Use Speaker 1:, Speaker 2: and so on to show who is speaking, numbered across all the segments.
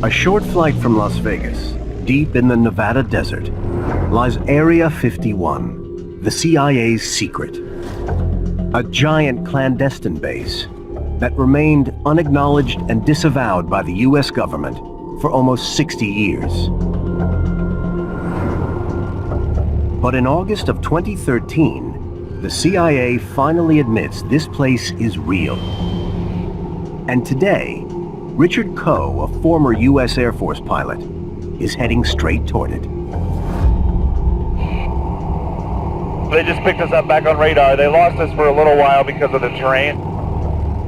Speaker 1: A short flight from Las Vegas, deep in the Nevada desert, lies Area 51, the CIA's secret. A giant clandestine base that remained unacknowledged and disavowed by the US government for almost 60 years. But in August of 2013, the CIA finally admits this place is real. And today, Richard Coe, a former US Air Force pilot, is heading straight toward it.
Speaker 2: They just picked us up back on radar. They lost us for a little while because of the terrain.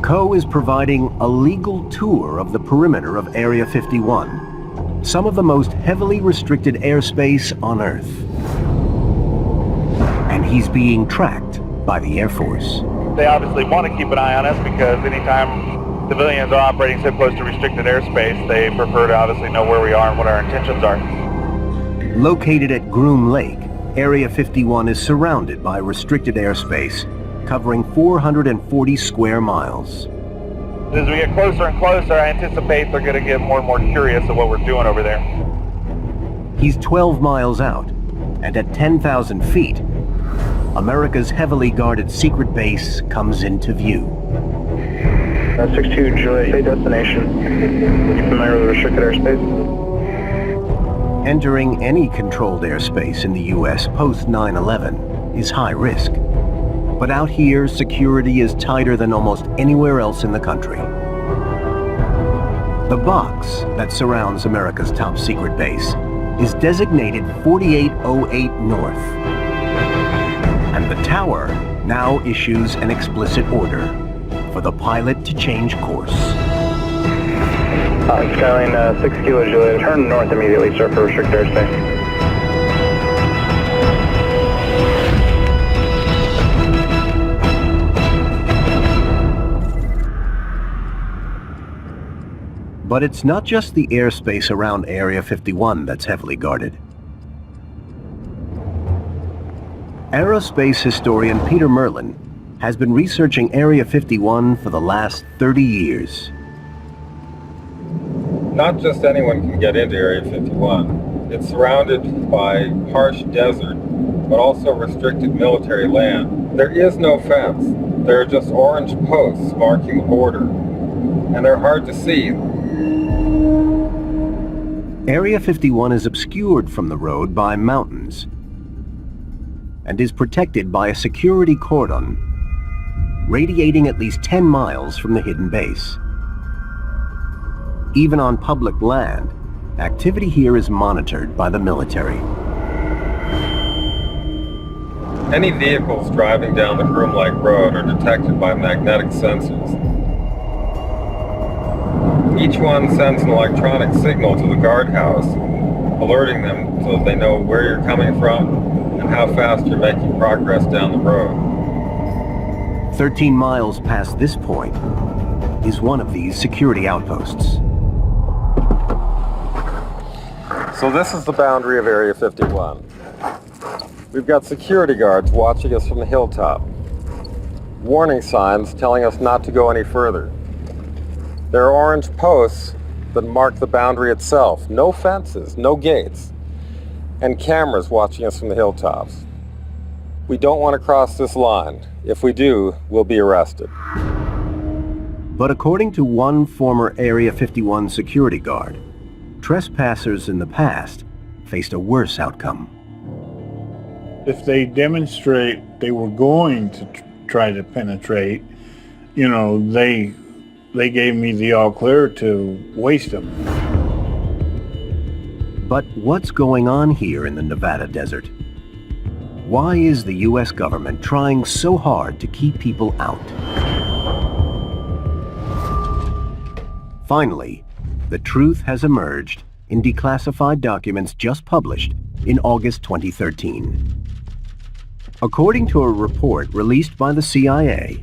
Speaker 1: Coe is providing a legal tour of the perimeter of Area 51, some of the most heavily restricted airspace on Earth. And he's being tracked by the Air Force.
Speaker 2: They obviously want to keep an eye on us because anytime civilians are operating so close to restricted airspace, they prefer to obviously know where we are and what our intentions are.
Speaker 1: Located at Groom Lake, Area 51 is surrounded by restricted airspace, covering 440 square miles.
Speaker 2: As we get closer and closer, I anticipate they're going to get more and more curious of what we're doing over there.
Speaker 1: He's 12 miles out, and at 10,000 feet, America's heavily guarded secret base comes into view.
Speaker 3: 62 Juliet, say destination. You familiar with restricted airspace?
Speaker 1: Entering any controlled airspace in the U.S. post 9/11 is high risk. But out here, security is tighter than almost anywhere else in the country. The box that surrounds America's top secret base is designated 4808 North. And the tower now issues an explicit order for the pilot to change course.
Speaker 3: Skyline 6 Kilo Juliet, turn north immediately, sir, for restricted airspace.
Speaker 1: But it's not just the airspace around Area 51 that's heavily guarded. Aerospace historian Peter Merlin has been researching Area 51 for the last 30 years.
Speaker 4: Not just anyone can get into Area 51. It's surrounded by harsh desert, but also restricted military land. There is no fence. There are just orange posts marking the border, and they're hard to see.
Speaker 1: Area 51 is obscured from the road by mountains and is protected by a security cordon radiating at least 10 miles from the hidden base. Even on public land, activity here is monitored by the military.
Speaker 4: Any vehicles driving down the Groom Lake Road are detected by magnetic sensors. Each one sends an electronic signal to the guardhouse, alerting them so that they know where you're coming from and how fast you're making progress down the road.
Speaker 1: 13 miles past this point is one of these security outposts.
Speaker 4: So this is the boundary of Area 51. We've got security guards watching us from the hilltop. Warning signs telling us not to go any further. There are orange posts that mark the boundary itself. No fences, no gates, and cameras watching us from the hilltops. We don't want to cross this line. If we do, we'll be arrested.
Speaker 1: But according to one former Area 51 security guard, trespassers in the past faced a worse outcome.
Speaker 5: If they demonstrate they were going to try to penetrate, you know, they gave me the all clear to waste them.
Speaker 1: But what's going on here in the Nevada desert? Why is the US government trying so hard to keep people out? Finally, the truth has emerged in declassified documents just published in August 2013. According to a report released by the CIA,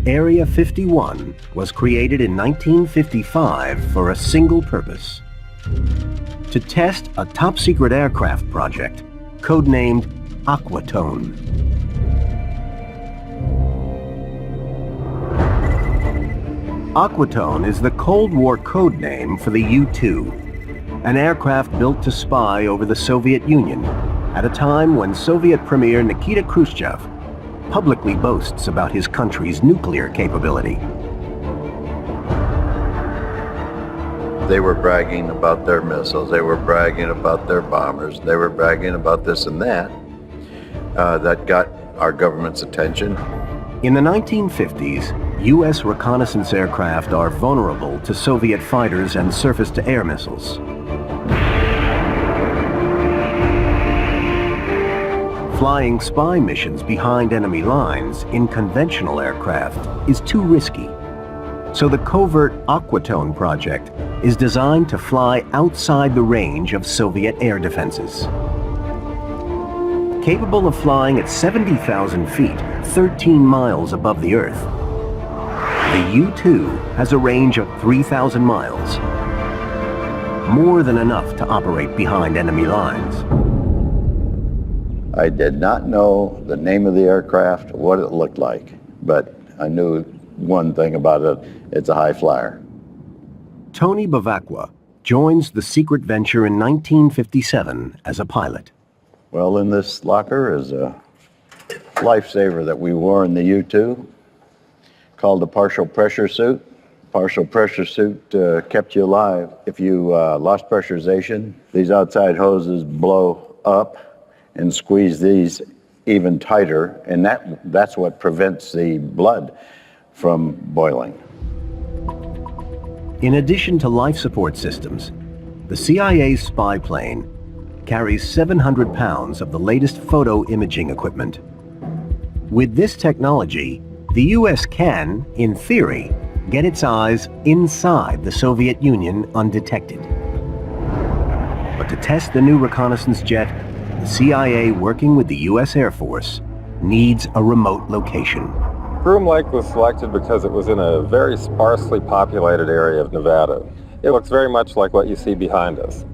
Speaker 1: Area 51 was created in 1955 for a single purpose: to test a top-secret aircraft project codenamed Aquatone. Aquatone is the Cold War code name for the U-2, an aircraft built to spy over the Soviet Union at a time when Soviet Premier Nikita Khrushchev publicly boasts about his country's nuclear capability.
Speaker 6: They were bragging about their missiles, they were bragging about their bombers, they were bragging about this and that. That got our government's attention.
Speaker 1: In the 1950s, U.S. reconnaissance aircraft are vulnerable to Soviet fighters and surface-to-air missiles. Flying spy missions behind enemy lines in conventional aircraft is too risky. So the covert Aquatone project is designed to fly outside the range of Soviet air defenses. Capable of flying at 70,000 feet, 13 miles above the Earth, the U-2 has a range of 3,000 miles, more than enough to operate behind enemy lines.
Speaker 6: I did not know the name of the aircraft, what it looked like, but I knew one thing about it, it's a high flyer.
Speaker 1: Tony Bavacqua joins the secret venture in 1957 as a pilot.
Speaker 6: Well, in this locker is a lifesaver that we wore in the U-2 called a partial pressure suit. Partial pressure suit kept you alive. If you lost pressurization, these outside hoses blow up and squeeze these even tighter, and that's what prevents the blood from boiling.
Speaker 1: In addition to life support systems, the CIA's spy plane carries 700 pounds of the latest photo imaging equipment. With this technology, the U.S. can, in theory, get its eyes inside the Soviet Union undetected. But to test the new reconnaissance jet, the CIA, working with the U.S. Air Force, needs a remote location.
Speaker 4: Groom Lake was selected because it was in a very sparsely populated area of Nevada. It looks very much like what you see behind us.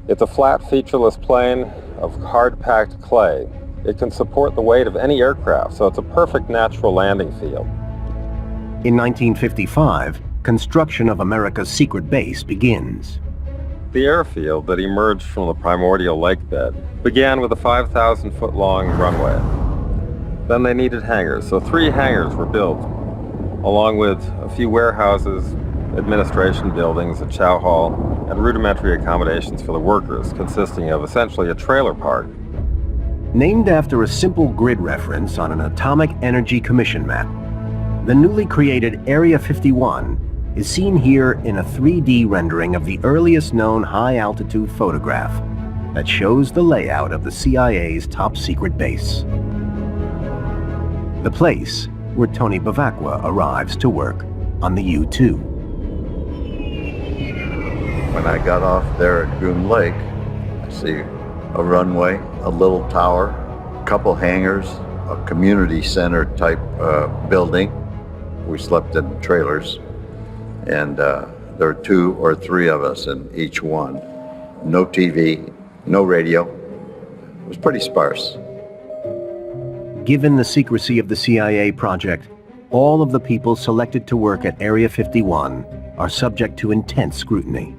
Speaker 4: It's a flat, featureless plain of hard-packed clay. It can support the weight of any aircraft, so it's a perfect natural landing field.
Speaker 1: In 1955, construction of America's secret base begins.
Speaker 4: The airfield that emerged from the primordial lake bed began with a 5,000-foot-long runway. Then they needed hangars, so 3 hangars were built, along with a few warehouses, administration buildings, a chow hall, and rudimentary accommodations for the workers, consisting of essentially a trailer park.
Speaker 1: Named after a simple grid reference on an Atomic Energy Commission map, the newly created Area 51 is seen here in a 3D rendering of the earliest known high-altitude photograph that shows the layout of the CIA's top-secret base. The place where Tony Bavacqua arrives to work on the U-2.
Speaker 6: When I got off there at Groom Lake, I see a runway, a little tower, a couple hangars, a community center type building. We slept in trailers, and there were 2 or 3 of us in each one. No TV, no radio. It was pretty sparse.
Speaker 1: Given the secrecy of the CIA project, all of the people selected to work at Area 51 are subject to intense scrutiny.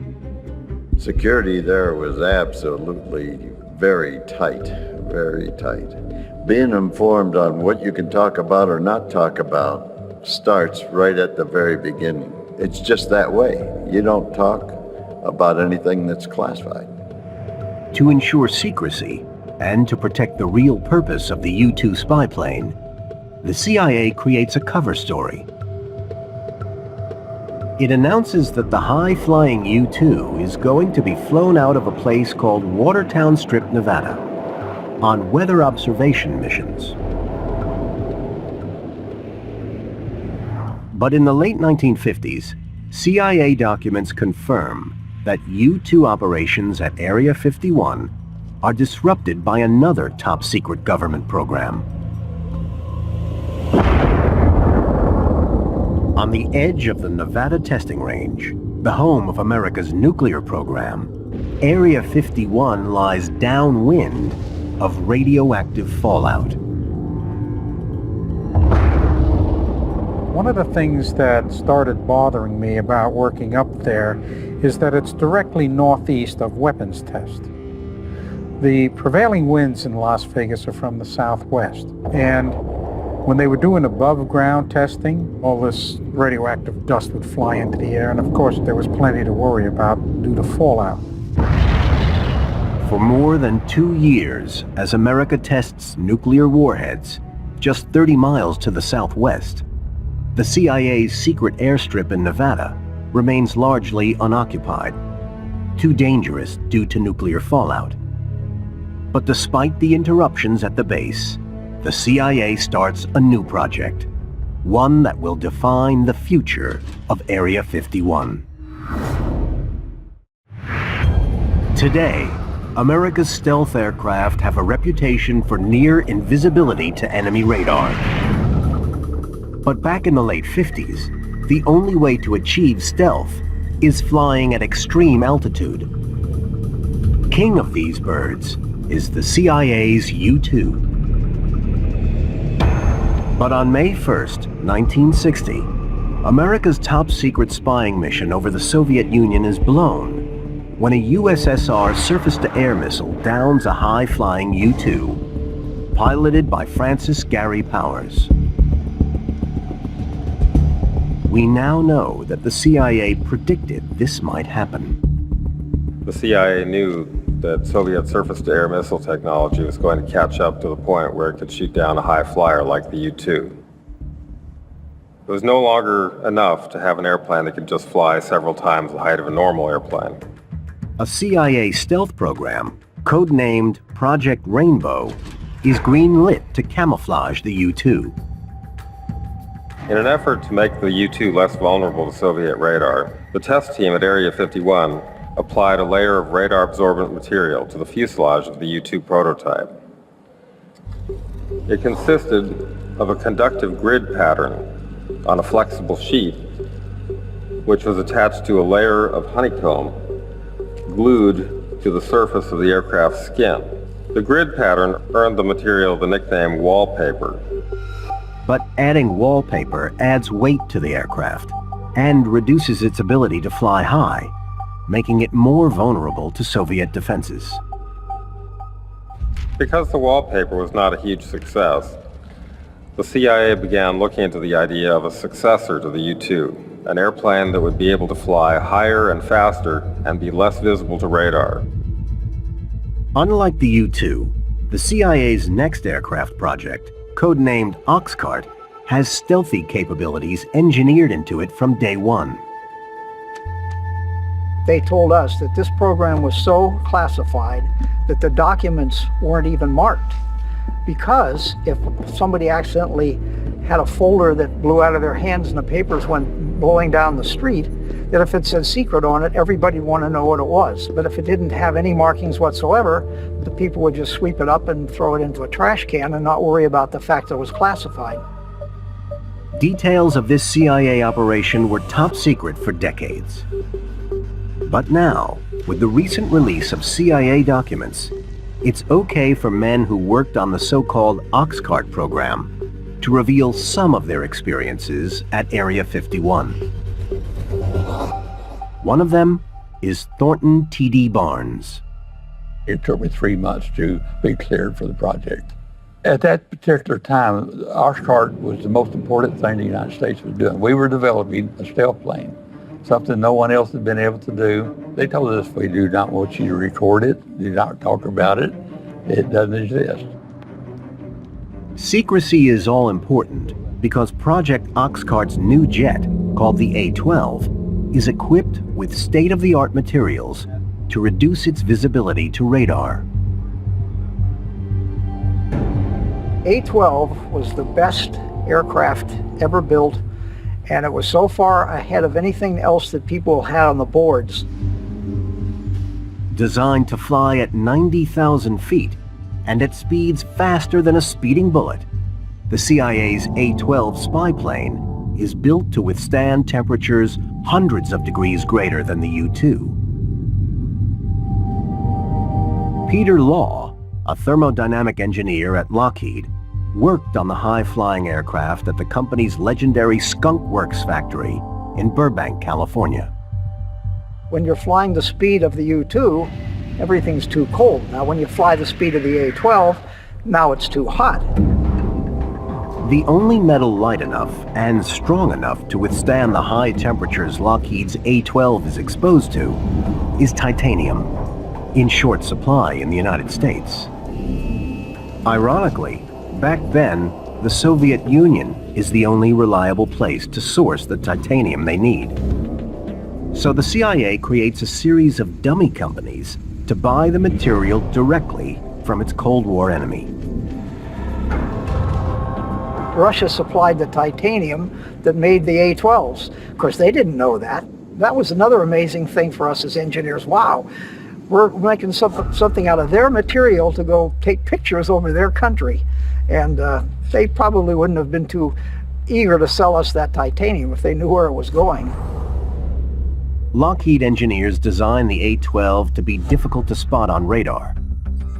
Speaker 6: Security there was absolutely very tight, very tight. Being informed on what you can talk about or not talk about starts right at the very beginning. It's just that way. You don't talk about anything that's classified.
Speaker 1: To ensure secrecy and to protect the real purpose of the U-2 spy plane, the CIA creates a cover story. It announces that the high-flying U-2 is going to be flown out of a place called Watertown Strip, Nevada, on weather observation missions. But in the late 1950s, CIA documents confirm that U-2 operations at Area 51 are disrupted by another top-secret government program. On the edge of the Nevada testing range, the home of America's nuclear program, Area 51 lies downwind of radioactive fallout.
Speaker 7: One of the things that started bothering me about working up there is that it's directly northeast of weapons test. The prevailing winds in Las Vegas are from the southwest, and when they were doing above ground testing, all this radioactive dust would fly into the air, and of course there was plenty to worry about due to fallout.
Speaker 1: For more than 2 years, as America tests nuclear warheads, just 30 miles to the southwest, the CIA's secret airstrip in Nevada remains largely unoccupied, too dangerous due to nuclear fallout. But despite the interruptions at the base, the CIA starts a new project, one that will define the future of Area 51. Today, America's stealth aircraft have a reputation for near invisibility to enemy radar. But back in the late 50s, the only way to achieve stealth is flying at extreme altitude. King of these birds is the CIA's U-2. But on May 1st, 1960, America's top-secret spying mission over the Soviet Union is blown when a USSR surface-to-air missile downs a high-flying U-2, piloted by Francis Gary Powers. We now know that the CIA predicted this might happen.
Speaker 4: The CIA knew that Soviet surface-to-air missile technology was going to catch up to the point where it could shoot down a high flyer like the U-2. It was no longer enough to have an airplane that could just fly several times the height of a normal airplane.
Speaker 1: A CIA stealth program, codenamed Project Rainbow, is green-lit to camouflage the U-2.
Speaker 4: In an effort to make the U-2 less vulnerable to Soviet radar, the test team at Area 51 applied a layer of radar-absorbent material to the fuselage of the U-2 prototype. It consisted of a conductive grid pattern on a flexible sheet, which was attached to a layer of honeycomb glued to the surface of the aircraft's skin. The grid pattern earned the material the nickname wallpaper.
Speaker 1: But adding wallpaper adds weight to the aircraft and reduces its ability to fly high, making it more vulnerable to Soviet defenses.
Speaker 4: Because the wallpaper was not a huge success, the CIA began looking into the idea of a successor to the U-2, an airplane that would be able to fly higher and faster and be less visible to radar.
Speaker 1: Unlike the U-2, the CIA's next aircraft project, codenamed Oxcart, has stealthy capabilities engineered into it from day one.
Speaker 8: They told us that this program was so classified that the documents weren't even marked, because if somebody accidentally had a folder that blew out of their hands and the papers went blowing down the street, that if it said secret on it, everybody would want to know what it was. But if it didn't have any markings whatsoever, the people would just sweep it up and throw it into a trash can and not worry about the fact that it was classified.
Speaker 1: Details of this CIA operation were top secret for decades. But now, with the recent release of CIA documents, it's okay for men who worked on the so-called Oxcart program to reveal some of their experiences at Area 51. One of them is Thornton T.D. Barnes.
Speaker 9: It took me 3 months to be cleared for the project. At that particular time, Oxcart was the most important thing the United States was doing. We were developing a stealth plane, something no one else had been able to do. They told us, we do not want you to record it, do not talk about it, it doesn't exist.
Speaker 1: Secrecy is all important because Project Oxcart's new jet, called the A-12, is equipped with state-of-the-art materials to reduce its visibility to radar.
Speaker 8: A-12 was the best aircraft ever built, and it was so far ahead of anything else that people had on the boards.
Speaker 1: Designed to fly at 90,000 feet and at speeds faster than a speeding bullet, the CIA's A-12 spy plane is built to withstand temperatures hundreds of degrees greater than the U-2. Peter Law, a thermodynamic engineer at Lockheed, worked on the high-flying aircraft at the company's legendary Skunk Works factory in Burbank, California.
Speaker 8: When you're flying the speed of the U-2, everything's too cold. Now when you fly the speed of the A-12, now it's too hot.
Speaker 1: The only metal light enough and strong enough to withstand the high temperatures Lockheed's A-12 is exposed to is titanium, in short supply in the United States. Ironically, back then, the Soviet Union is the only reliable place to source the titanium they need. So the CIA creates a series of dummy companies to buy the material directly from its Cold War enemy.
Speaker 8: Russia supplied the titanium that made the A-12s. Of course, they didn't know that. That was another amazing thing for us as engineers. Wow, we're making something out of their material to go take pictures over their country. And they probably wouldn't have been too eager to sell us that titanium if they knew where it was going.
Speaker 1: Lockheed engineers designed the A-12 to be difficult to spot on radar.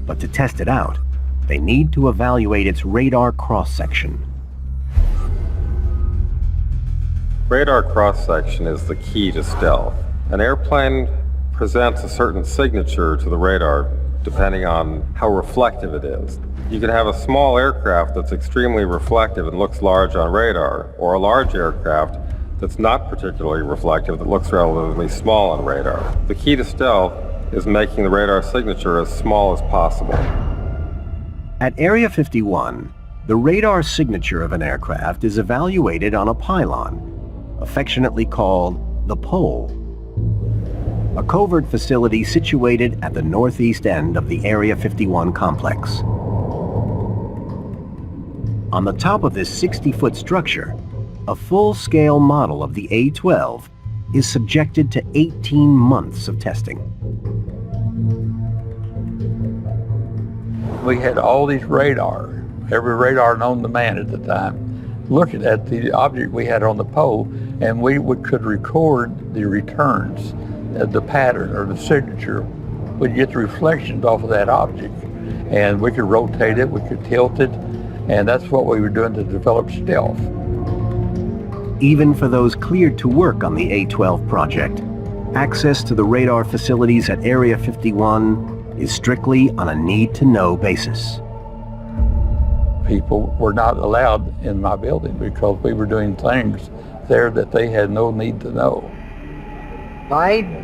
Speaker 1: But to test it out, they need to evaluate its radar cross-section.
Speaker 4: Radar cross-section is the key to stealth. An airplane presents a certain signature to the radar depending on how reflective it is. You can have a small aircraft that's extremely reflective and looks large on radar, or a large aircraft that's not particularly reflective that looks relatively small on radar. The key to stealth is making the radar signature as small as possible.
Speaker 1: At Area 51, the radar signature of an aircraft is evaluated on a pylon, affectionately called the pole, a covert facility situated at the northeast end of the Area 51 complex. On the top of this 60-foot structure, a full-scale model of the A-12 is subjected to 18 months of testing.
Speaker 9: We had all these radar, every radar known to man at the time, looking at the object we had on the pole, and we could record the returns, the pattern or the signature. We'd get the reflections off of that object, and we could rotate it, we could tilt it, and that's what we were doing to develop stealth.
Speaker 1: Even for those cleared to work on the A-12 project, access to the radar facilities at Area 51 is strictly on a need-to-know basis.
Speaker 9: People were not allowed in my building because we were doing things there that they had no need to know.
Speaker 8: I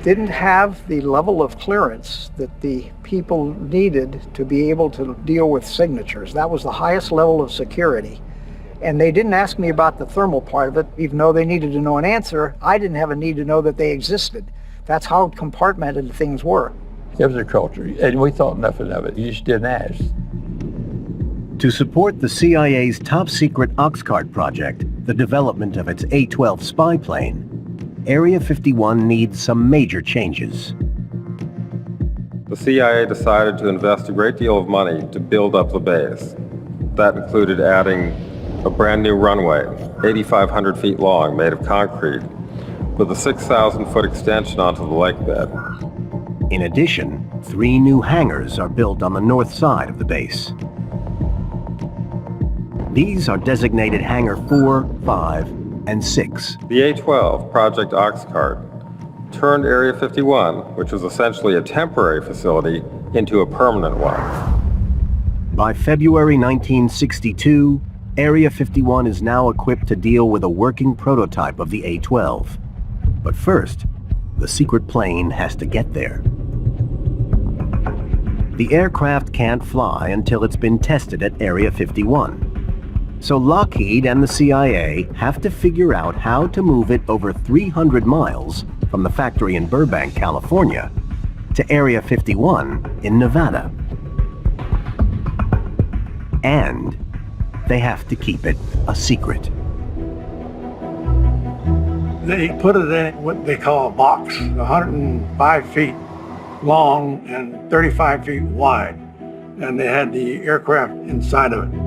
Speaker 8: didn't have the level of clearance that the people needed to be able to deal with signatures. That was the highest level of security. And they didn't ask me about the thermal part of it, even though they needed to know an answer. I didn't have a need to know that they existed. That's how compartmented things were.
Speaker 9: It was a culture, and we thought nothing of it. You just didn't ask.
Speaker 1: To support the CIA's top-secret Oxcart project, the development of its A-12 spy plane, Area 51 needs some major changes.
Speaker 4: The CIA decided to invest a great deal of money to build up the base. That included adding a brand new runway, 8,500 feet long, made of concrete, with a 6,000-foot extension onto the lake bed.
Speaker 1: In addition, 3 new hangars are built on the north side of the base. These are designated Hangar 4, 5, and 6.
Speaker 4: The A-12, Project Oxcart, turned Area 51, which was essentially a temporary facility, into a permanent one.
Speaker 1: By February 1962, Area 51 is now equipped to deal with a working prototype of the A-12. But first, the secret plane has to get there. The aircraft can't fly until it's been tested at Area 51. So Lockheed and the CIA have to figure out how to move it over 300 miles from the factory in Burbank, California, to Area 51 in Nevada. And they have to keep it a secret.
Speaker 10: They put it in what they call a box, 105 feet long and 35 feet wide, and they had the aircraft inside of it.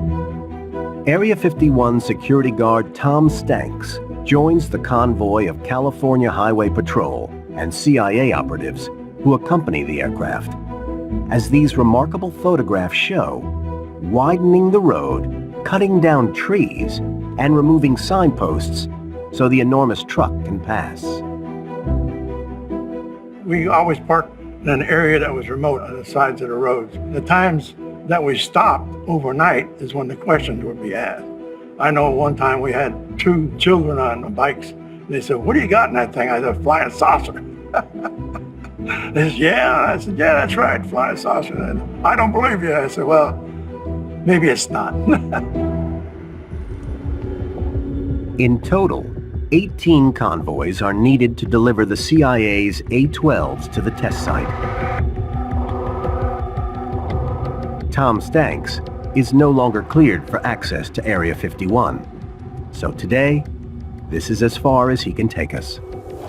Speaker 1: Area 51 security guard Tom Stanks joins the convoy of California Highway Patrol and CIA operatives who accompany the aircraft. As these remarkable photographs show, widening the road, cutting down trees, and removing signposts so the enormous truck can pass.
Speaker 10: We always parked in an area that was remote on the sides of the roads. The times that we stopped overnight is when the questions would be asked. I know one time we had 2 children on bikes. They said, "What do you got in that thing?" I said, "Flying saucer." They said, "Yeah." I said, "Yeah, that's right, flying saucer." And I don't believe you. I said, "Well, maybe it's not."
Speaker 1: In total, 18 convoys are needed to deliver the CIA's A-12s to the test site. Tom Stanks is no longer cleared for access to Area 51. So today, this is as far as he can take us.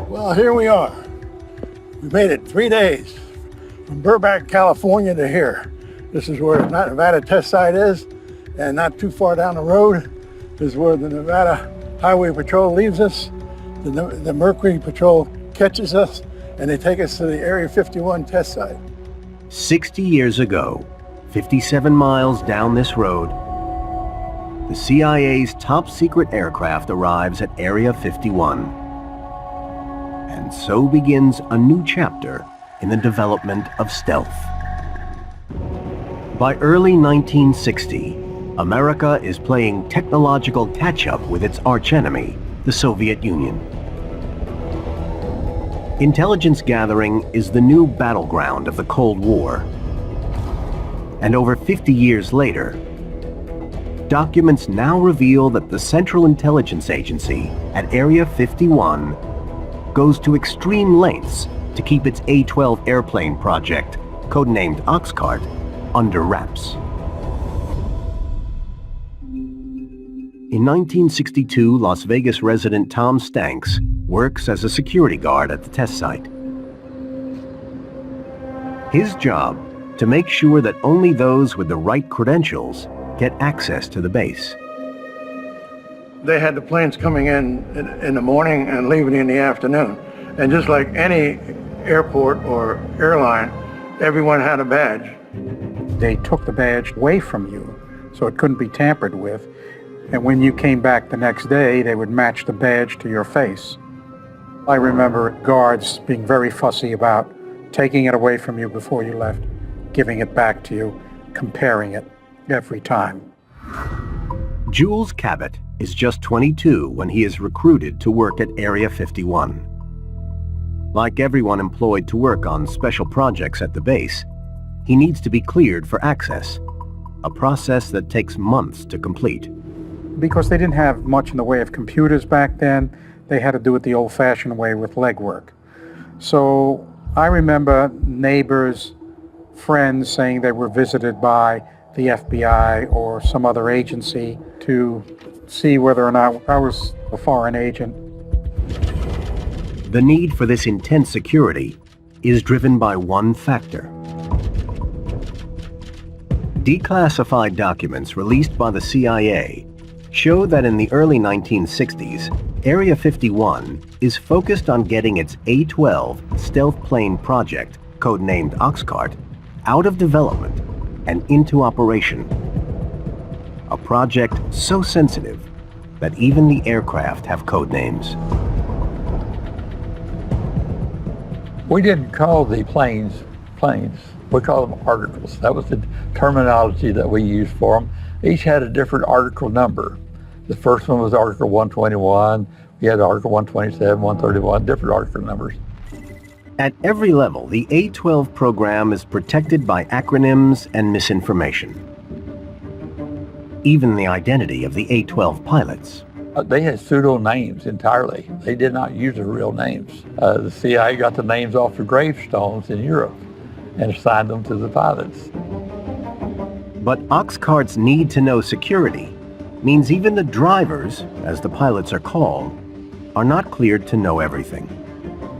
Speaker 10: Well, here we are. We made it 3 days from Burbank, California to here. This is where the Nevada test site is, and not too far down the road is where the Nevada Highway Patrol leaves us. The Mercury Patrol catches us, and they take us to the Area 51 test site.
Speaker 1: 60 years ago, 57 miles down this road, the CIA's top secret aircraft arrives at Area 51. And so begins a new chapter in the development of stealth. By early 1960, America is playing technological catch-up with its archenemy, the Soviet Union. Intelligence gathering is the new battleground of the Cold War. And over 50 years later, documents now reveal that the Central Intelligence Agency at Area 51 goes to extreme lengths to keep its A-12 airplane project, codenamed Oxcart, under wraps. In 1962, Las Vegas resident Tom Stanks works as a security guard at the test site. His job, to make sure that only those with the right credentials get access to the base.
Speaker 10: They had the planes coming in the morning and leaving in the afternoon. And just like any airport or airline, everyone had a badge.
Speaker 7: They took the badge away from you, so it couldn't be tampered with. And when you came back the next day, they would match the badge to your face. I remember guards being very fussy about taking it away from you before you left, giving it back to you, comparing it every time.
Speaker 1: Jules Cabot is just 22 when he is recruited to work at Area 51. Like everyone employed to work on special projects at the base, he needs to be cleared for access, a process that takes months to complete.
Speaker 7: Because they didn't have much in the way of computers back then, they had to do it the old-fashioned way with legwork. So I remember neighbors, friends saying they were visited by the FBI or some other agency to see whether or not I was a foreign agent.
Speaker 1: The need for this intense security is driven by one factor. Declassified documents released by the CIA show that in the early 1960s, Area 51 is focused on getting its A-12 stealth plane project, codenamed Oxcart, out of development and into operation. A project so sensitive that even the aircraft have code names.
Speaker 9: We didn't call the planes. We called them articles. That was the terminology that we used for them. Each had a different article number. The first one was Article 121. We had Article 127, 131, different article numbers.
Speaker 1: At every level, the A-12 program is protected by acronyms and misinformation. Even the identity of the A-12 pilots.
Speaker 9: They had pseudo names entirely. They did not use their real names. The CIA got the names off the gravestones in Europe and assigned them to the pilots.
Speaker 1: But Oxcart's need-to-know security means even the drivers, as the pilots are called, are not cleared to know everything.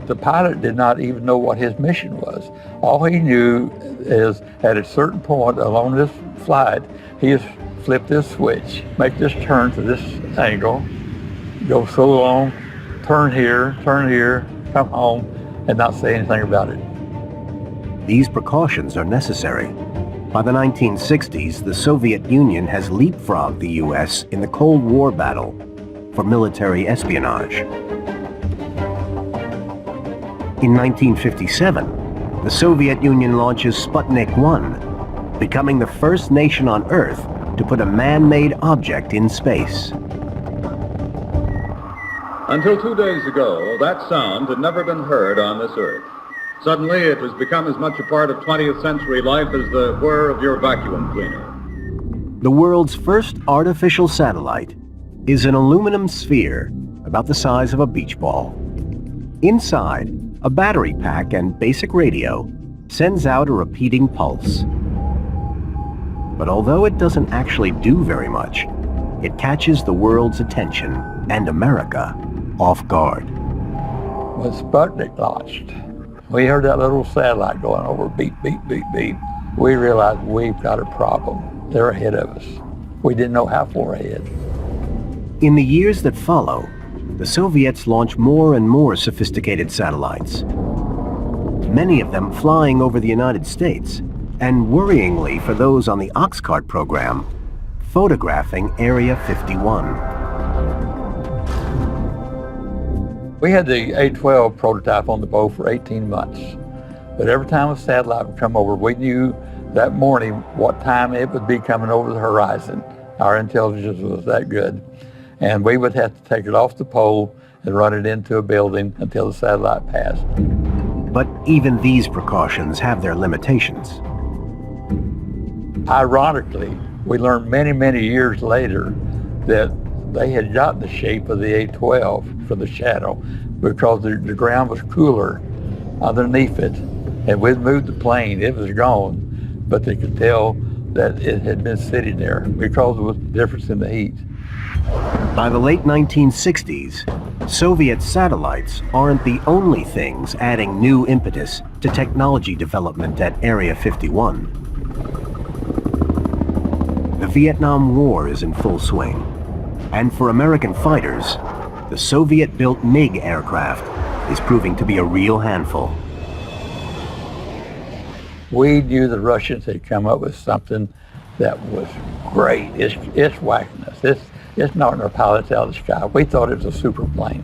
Speaker 9: The pilot did not even know what his mission was. All he knew is at a certain point along this flight, he just flip this switch, make this turn to this angle, go so long, turn here, come home, and not say anything about it.
Speaker 1: These precautions are necessary By the 1960s, the Soviet Union has leapfrogged the U.S. in the Cold War battle for military espionage. In 1957, the Soviet Union launches Sputnik 1, becoming the first nation on Earth to put a man-made object in space.
Speaker 11: Until 2 days ago, that sound had never been heard on this earth. Suddenly, it has become as much a part of 20th century life as the whir of your vacuum cleaner.
Speaker 1: The world's first artificial satellite is an aluminum sphere about the size of a beach ball. Inside, a battery pack and basic radio sends out a repeating pulse. But although it doesn't actually do very much, it catches the world's attention and America off guard.
Speaker 9: When Sputnik launched, we heard that little satellite going over, beep, beep, beep, beep. We realized we've got a problem. They're ahead of us. We didn't know how far ahead.
Speaker 1: In the years that follow, the Soviets launch more and more sophisticated satellites, many of them flying over the United States, and worryingly for those on the Oxcart program, photographing Area 51.
Speaker 9: We had the A-12 prototype on the bow for 18 months. But every time a satellite would come over, we knew that morning what time it would be coming over the horizon. Our intelligence was that good. And we would have to take it off the pole and run it into a building until the satellite passed.
Speaker 1: But even these precautions have their limitations.
Speaker 9: Ironically, we learned many, many years later that they had gotten the shape of the A-12 from the shadow because the ground was cooler underneath it. And we'd moved the plane, it was gone, but they could tell that it had been sitting there because of the difference in the heat.
Speaker 1: By the late 1960s, Soviet satellites aren't the only things adding new impetus to technology development at Area 51. The Vietnam War is in full swing. And for American fighters, the Soviet-built MiG aircraft is proving to be a real handful.
Speaker 9: We knew the Russians had come up with something that was great. It's whacking us. It's knocking our pilots out of the sky. We thought it was a super plane.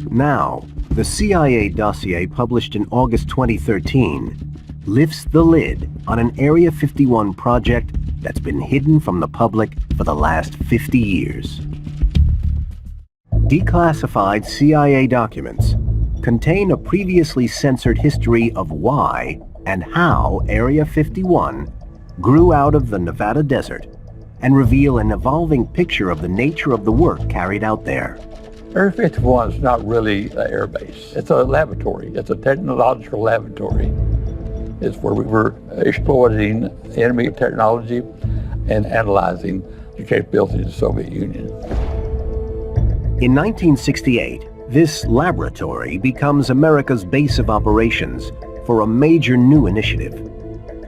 Speaker 1: Now, the CIA dossier published in August 2013 lifts the lid on an Area 51 project that's been hidden from the public for the last 50 years. Declassified CIA documents contain a previously censored history of why and how Area 51 grew out of the Nevada desert and reveal an evolving picture of the nature of the work carried out there.
Speaker 9: Area 51 is not really an air base. It's a laboratory. It's a technological laboratory. It's where we were exploiting enemy technology and analyzing the capabilities of the Soviet Union.
Speaker 1: In 1968, this laboratory becomes America's base of operations for a major new initiative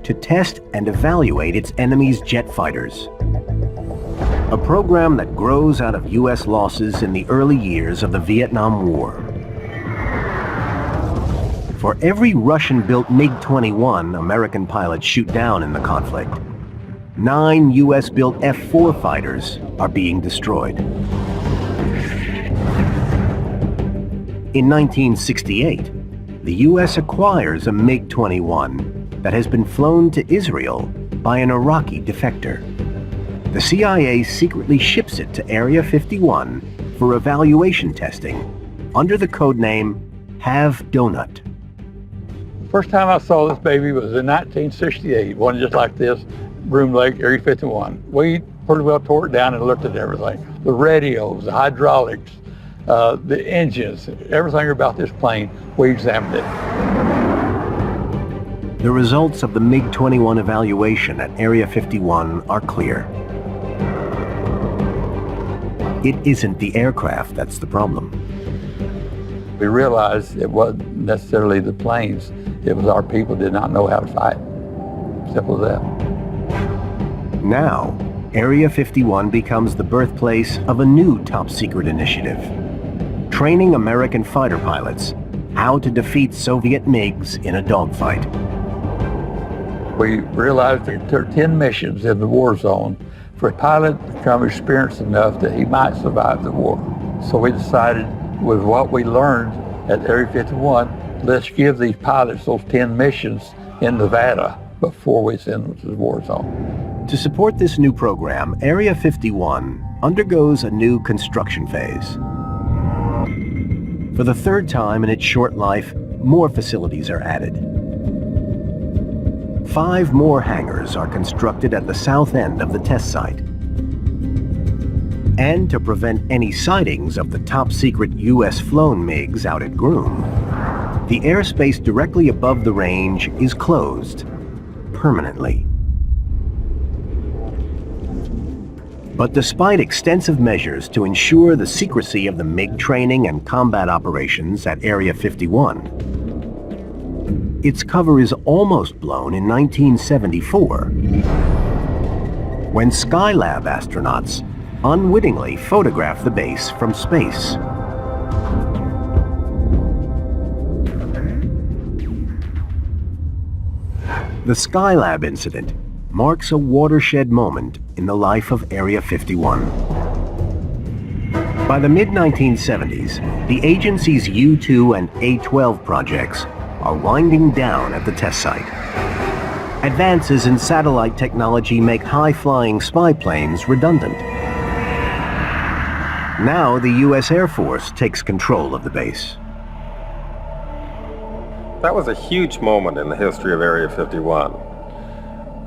Speaker 1: to test and evaluate its enemy's jet fighters. A program that grows out of U.S. losses in the early years of the Vietnam War. For every Russian-built MiG-21 American pilots shoot down in the conflict, 9 U.S.-built F-4 fighters are being destroyed. In 1968, the U.S. acquires a MiG-21 that has been flown to Israel by an Iraqi defector. The CIA secretly ships it to Area 51 for evaluation testing under the codename Have Donut.
Speaker 9: First time I saw this baby was in 1968, one just like this, Broom Lake, Area 51. We pretty well tore it down and looked at everything. The radios, the hydraulics, the engines, everything about this plane, we examined it.
Speaker 1: The results of the MiG-21 evaluation at Area 51 are clear. It isn't the aircraft that's the problem.
Speaker 9: We realized it wasn't necessarily the planes, it was our people did not know how to fight. Simple as that.
Speaker 1: Now, Area 51 becomes the birthplace of a new top-secret initiative, training American fighter pilots how to defeat Soviet MiGs in a dogfight.
Speaker 9: We realized that there are 10 missions in the war zone for a pilot to become experienced enough that he might survive the war. So we decided, with what we learned at Area 51, let's give these pilots those 10 missions in Nevada before we send them to the war zone.
Speaker 1: To support this new program, Area 51 undergoes a new construction phase. For the third time in its short life, more facilities are added. 5 more hangars are constructed at the south end of the test site. And to prevent any sightings of the top-secret U.S.-flown MiGs out at Groom, the airspace directly above the range is closed permanently. But despite extensive measures to ensure the secrecy of the MiG training and combat operations at Area 51, its cover is almost blown in 1974, when Skylab astronauts unwittingly photographed the base from space. The Skylab incident marks a watershed moment in the life of Area 51. By the mid-1970s, the agency's U-2 and A-12 projects are winding down at the test site. Advances in satellite technology make high-flying spy planes redundant. Now the U.S. Air Force takes control of the base.
Speaker 4: That was a huge moment in the history of Area 51.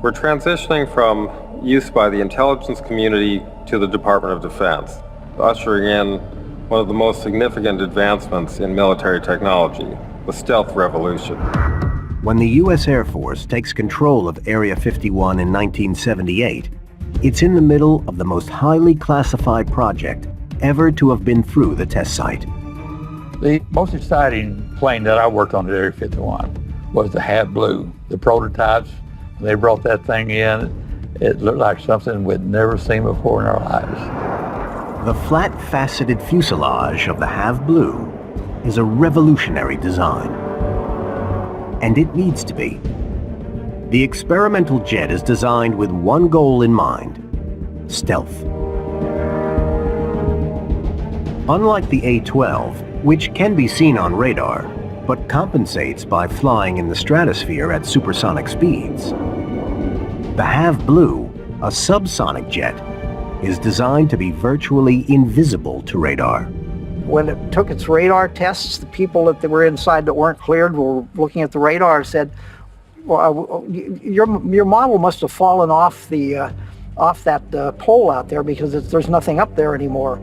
Speaker 4: We're transitioning from use by the intelligence community to the Department of Defense, ushering in one of the most significant advancements in military technology, the stealth revolution.
Speaker 1: When the U.S. Air Force takes control of Area 51 in 1978, it's in the middle of the most highly classified project ever to have been through the test site.
Speaker 9: The most exciting plane that I worked on at Area 51 was the HAV Blue. The prototypes, when they brought that thing in, it looked like something we'd never seen before in our lives.
Speaker 1: The flat-faceted fuselage of the HAV Blue is a revolutionary design. And it needs to be. The experimental jet is designed with one goal in mind: stealth. Unlike the A-12, which can be seen on radar, but compensates by flying in the stratosphere at supersonic speeds, the HAV Blue, a subsonic jet, is designed to be virtually invisible to radar.
Speaker 8: When it took its radar tests, the people that were inside that weren't cleared were looking at the radar and said, well, your model must have fallen off that pole out there because there's nothing up there anymore.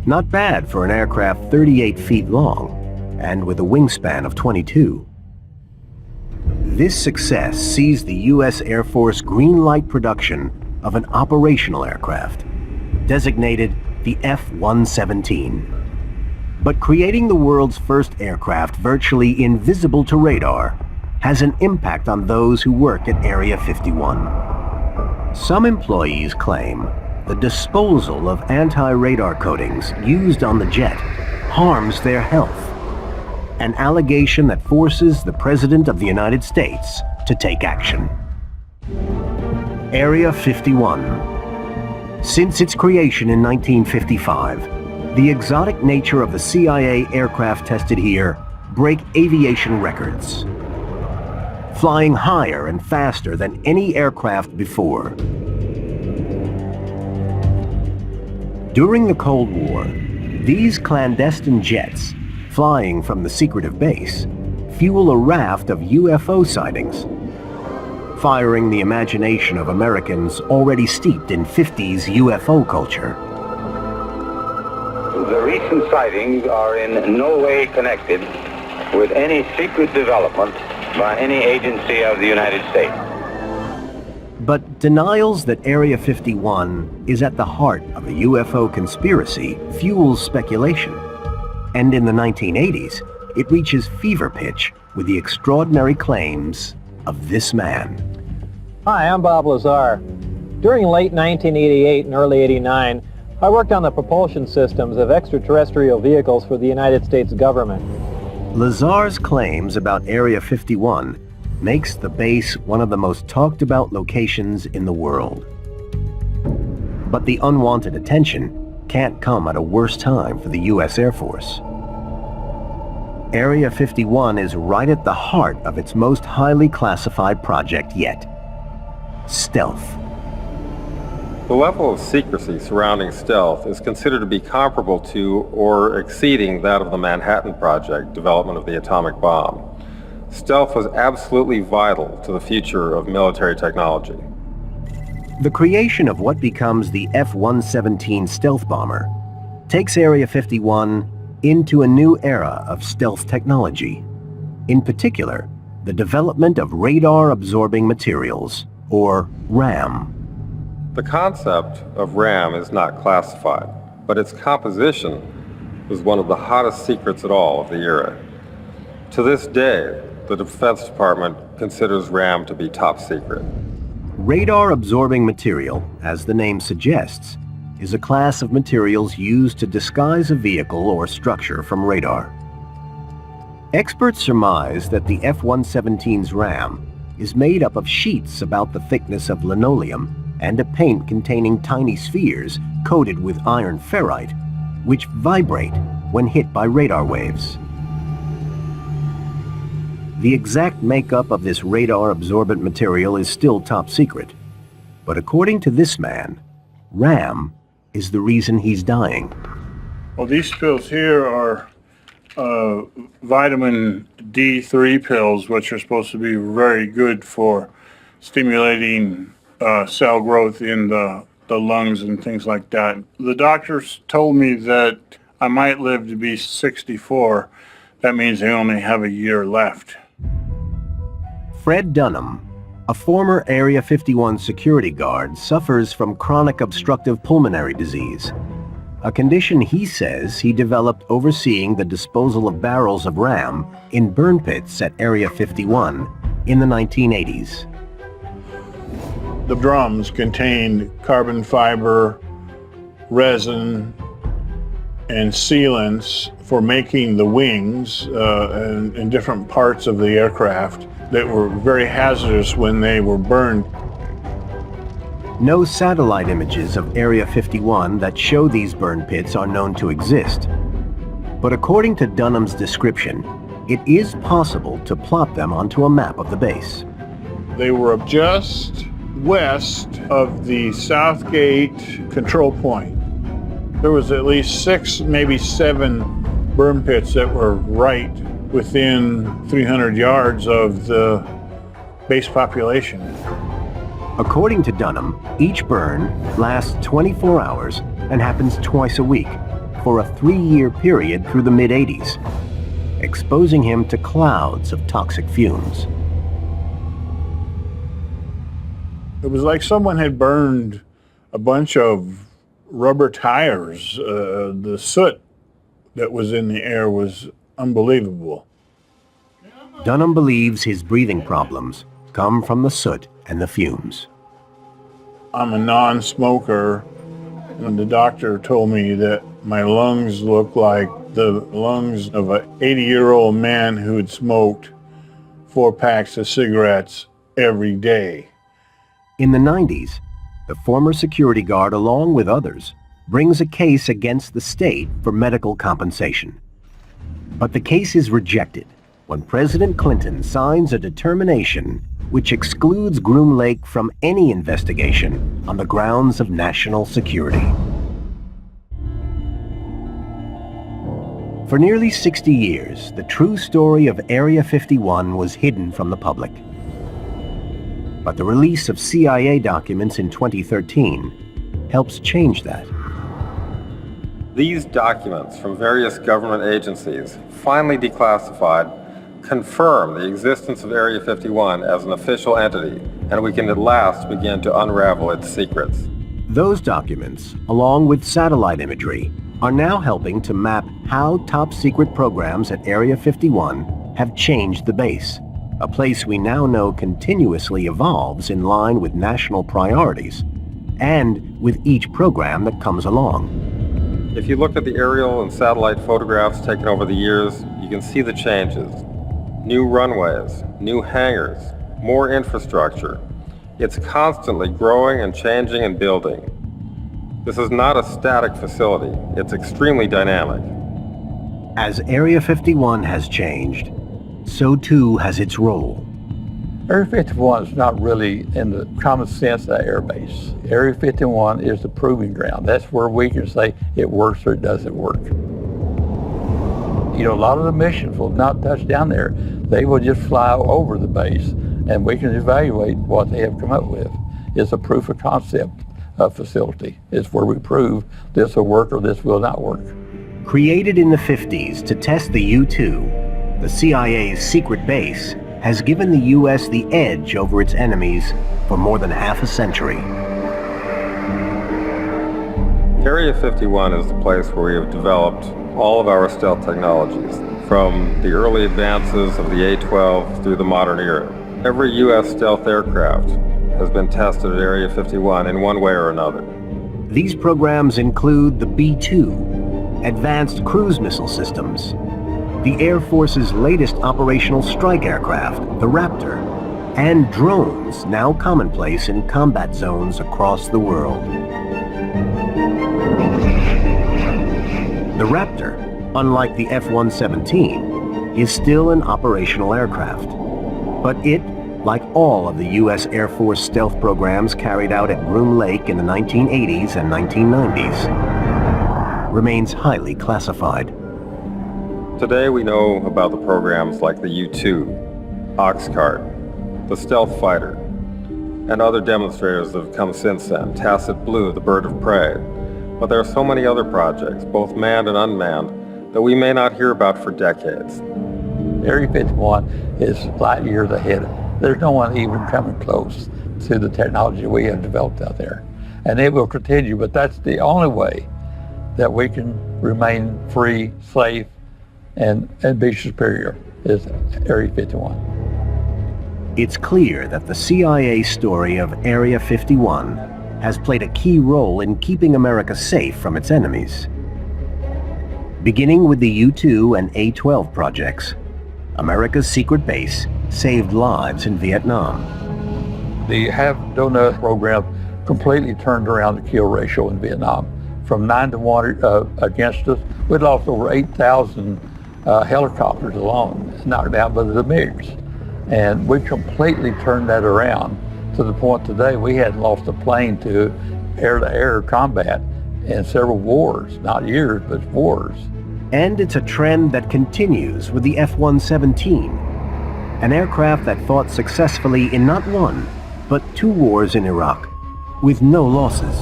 Speaker 1: Not bad for an aircraft 38 feet long and with a wingspan of 22. This success sees the U.S. Air Force green-light production of an operational aircraft, designated the F-117. But creating the world's first aircraft virtually invisible to radar has an impact on those who work at Area 51. Some employees claim the disposal of anti-radar coatings used on the jet harms their health, an allegation that forces the President of the United States to take action. Area 51. Since its creation in 1955, the exotic nature of the CIA aircraft tested here break aviation records, flying higher and faster than any aircraft before. During the Cold War, these clandestine jets, flying from the secretive base, fuel a raft of UFO sightings, firing the imagination of Americans already steeped in 50s UFO culture.
Speaker 12: The recent sightings are in no way connected with any secret development by any agency of the United States.
Speaker 1: But denials that Area 51 is at the heart of a UFO conspiracy fuels speculation. And in the 1980s, it reaches fever pitch with the extraordinary claims of this man.
Speaker 13: Hi, I'm Bob Lazar. During late 1988 and early 89, I worked on the propulsion systems of extraterrestrial vehicles for the United States government.
Speaker 1: Lazar's claims about Area 51 makes the base one of the most talked about locations in the world. But the unwanted attention can't come at a worse time for the U.S. Air Force. Area 51 is right at the heart of its most highly classified project yet: stealth.
Speaker 4: The level of secrecy surrounding stealth is considered to be comparable to or exceeding that of the Manhattan Project development of the atomic bomb. Stealth was absolutely vital to the future of military technology.
Speaker 1: The creation of what becomes the F-117 stealth bomber takes Area 51 into a new era of stealth technology. In particular, the development of radar-absorbing materials, or RAM.
Speaker 4: The concept of RAM is not classified, but its composition was one of the hottest secrets at all of the era. To this day, the Defense Department considers RAM to be top secret.
Speaker 1: Radar-absorbing material, as the name suggests, is a class of materials used to disguise a vehicle or structure from radar. Experts surmise that the F-117's RAM is made up of sheets about the thickness of linoleum and a paint containing tiny spheres coated with iron ferrite, which vibrate when hit by radar waves. The exact makeup of this radar-absorbent material is still top secret, but according to this man, RAM is the reason he's dying.
Speaker 5: Well, these pills here are vitamin D3 pills, which are supposed to be very good for stimulating cell growth in the lungs and things like that. The doctors told me that I might live to be 64. That means I only have a year left.
Speaker 1: Fred Dunham, a former Area 51 security guard, suffers from chronic obstructive pulmonary disease, a condition he says he developed overseeing the disposal of barrels of RAM in burn pits at Area 51 in the 1980s.
Speaker 5: The drums contained carbon fiber, resin, and sealants for making the wings and different parts of the aircraft that were very hazardous when they were burned.
Speaker 1: No satellite images of Area 51 that show these burn pits are known to exist. But according to Dunham's description, it is possible to plot them onto a map of the base.
Speaker 5: They were just west of the Southgate control point. There was at least 6, maybe 7 burn pits that were right within 300 yards of the base population.
Speaker 1: According to Dunham, each burn lasts 24 hours and happens twice a week for a 3-year period through the mid-80s, exposing him to clouds of toxic fumes.
Speaker 5: It was like someone had burned a bunch of rubber tires. The soot that was in the air was unbelievable.
Speaker 1: Dunham believes his breathing problems come from the soot and the fumes.
Speaker 5: I'm a non-smoker, and the doctor told me that my lungs look like the lungs of an 80-year-old man who had smoked 4 packs of cigarettes every day.
Speaker 1: In the 90s, the former security guard, along with others, brings a case against the state for medical compensation. But the case is rejected when President Clinton signs a determination which excludes Groom Lake from any investigation on the grounds of national security. For nearly 60 years, the true story of Area 51 was hidden from the public. But the release of CIA documents in 2013 helps change that.
Speaker 4: These documents from various government agencies, finally declassified, confirm the existence of Area 51 as an official entity, and we can at last begin to unravel its secrets.
Speaker 1: Those documents, along with satellite imagery, are now helping to map how top-secret programs at Area 51 have changed the base, a place we now know continuously evolves in line with national priorities, and with each program that comes along.
Speaker 4: If you look at the aerial and satellite photographs taken over the years, you can see the changes. new runways, new hangars, more infrastructure. It's constantly growing and changing and building. This is not a static facility. It's extremely dynamic.
Speaker 1: As Area 51 has changed, so too has its role.
Speaker 9: Area 51 is not really in the common sense of that air base. Area 51 is the proving ground. That's where we can say it works or it doesn't work. You know, a lot of the missions will not touch down there. They will just fly over the base, and we can evaluate what they have come up with. It's a proof of concept facility. It's where we prove this will work or this will not work.
Speaker 1: Created in the 50s to test the U-2, the CIA's secret base has given the U.S. the edge over its enemies for more than half a century.
Speaker 4: Area 51 is the place where we have developed all of our stealth technologies, from the early advances of the A-12 through the modern era. Every U.S. stealth aircraft has been tested at Area 51 in one way or another.
Speaker 1: These programs include the B-2, Advanced Cruise Missile Systems, the Air Force's latest operational strike aircraft, the Raptor, and drones now commonplace in combat zones across the world. The Raptor, unlike the F-117, is still an operational aircraft. But it, like all of the U.S. Air Force stealth programs carried out at Groom Lake in the 1980s and 1990s, remains highly classified.
Speaker 4: Today we know about the programs like the U-2, Oxcart, the Stealth Fighter, and other demonstrators that have come since then, Tacit Blue, the Bird of Prey. But there are so many other projects, both manned and unmanned, that we may not hear about for decades.
Speaker 9: Area 51 is light years ahead. There's no one even coming close to the technology we have developed out there. And it will continue, but that's the only way that we can remain free, safe, and be superior, is Area 51.
Speaker 1: It's clear that the CIA story of Area 51 has played a key role in keeping America safe from its enemies. Beginning with the U-2 and A-12 projects, America's secret base saved lives in Vietnam.
Speaker 9: The have-do-none program completely turned around the kill ratio in Vietnam. From 9-to-1 against us, we'd lost over 8,000 helicopters alone, not down by the MiGs. And we completely turned that around to the point today we hadn't lost a plane to air-to-air combat in several wars, not years, but wars.
Speaker 1: And it's a trend that continues with the F-117, an aircraft that fought successfully in not one, but 2 wars in Iraq, with no losses.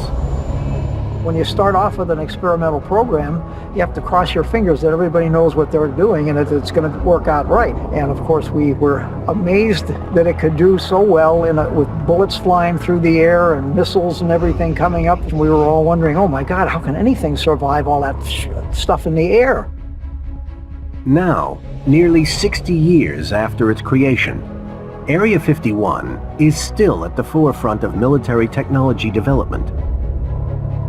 Speaker 8: When you start off with an experimental program, you have to cross your fingers that everybody knows what they're doing and that it's going to work out right. And of course, we were amazed that it could do so well with bullets flying through the air and missiles and everything coming up. And we were all wondering, oh my God, how can anything survive all that stuff in the air?
Speaker 1: Now, nearly 60 years after its creation, Area 51 is still at the forefront of military technology development.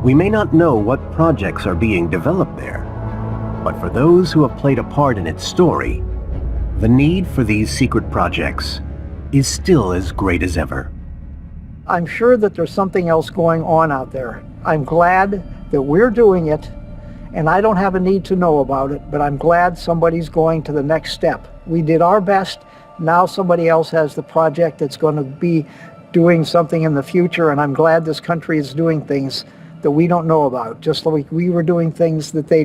Speaker 1: We may not know what projects are being developed there, but for those who have played a part in its story, the need for these secret projects is still as great as ever.
Speaker 8: I'm sure that there's something else going on out there. I'm glad that we're doing it, and I don't have a need to know about it, but I'm glad somebody's going to the next step. We did our best. Now somebody else has the project that's going to be doing something in the future, and I'm glad this country is doing things that we don't know about, just like we were doing things that they did.